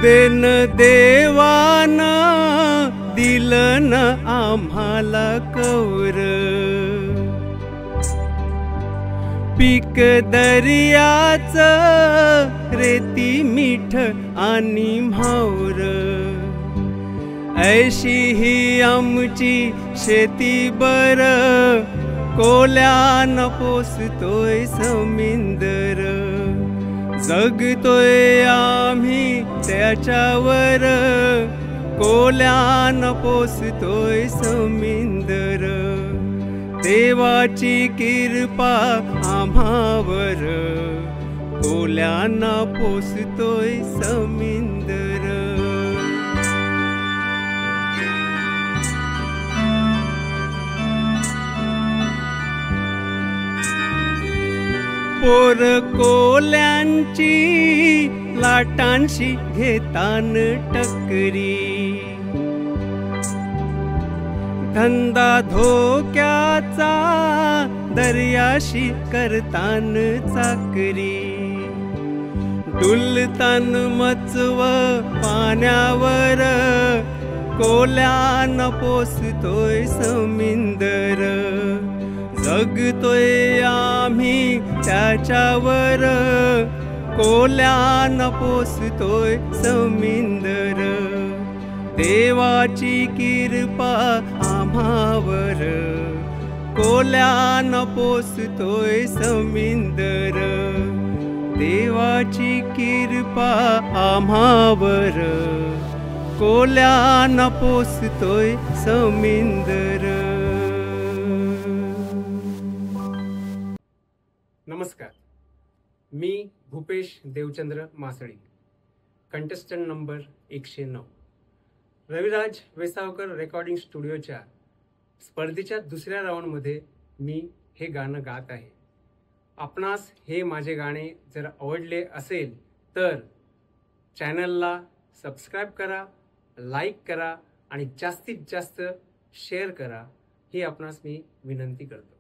Then देवान दिलन आम्हाला कौर, पीक दर्याच रेती मीठ आणि म्हावर, ऐशी ही आमची शेती बर, कोल्यान पोसतोय समिंदर, जगतोय आम्ही त्याच्यावर, कोल्यान पोसतोय समिंदर, देवाची कृपा आम्हावर, कोल्यान पोसतोय समिंदर। पोर कोल्यांची लाटांशी घेतान टकरी, धंदा धोक्याचा दर्याशी करतान चाकरी, डुलतान मचव पाण्यावर, कोल्यान पोसतोय समिंदर, जगतोय आम्ही त्याच्यावर, कोल्यान पोसतोय समिंदर, देवाची कृपा आम्हावर, कोल्यान पोसतोय समिंदर, देवाची कृपा आम्हावर, कोल्यान पोसतोय समिंदर। नमस्कार, मी भूपेश देवचंद्र मासळी, कंटेस्टंट नंबर 109, रविराज वेसावकर रेकॉर्डिंग स्टुडिओच्या स्पर्धेच्या दुसऱ्या राऊंडमध्ये मी हे गाणं गात आहे। आपणास हे माझे गाणे जर आवडले असेल तर चॅनलला सबस्क्राईब करा, लाईक करा आणि जास्तीत जास्त शेअर करा, ही आपणास मी विनंती करतो।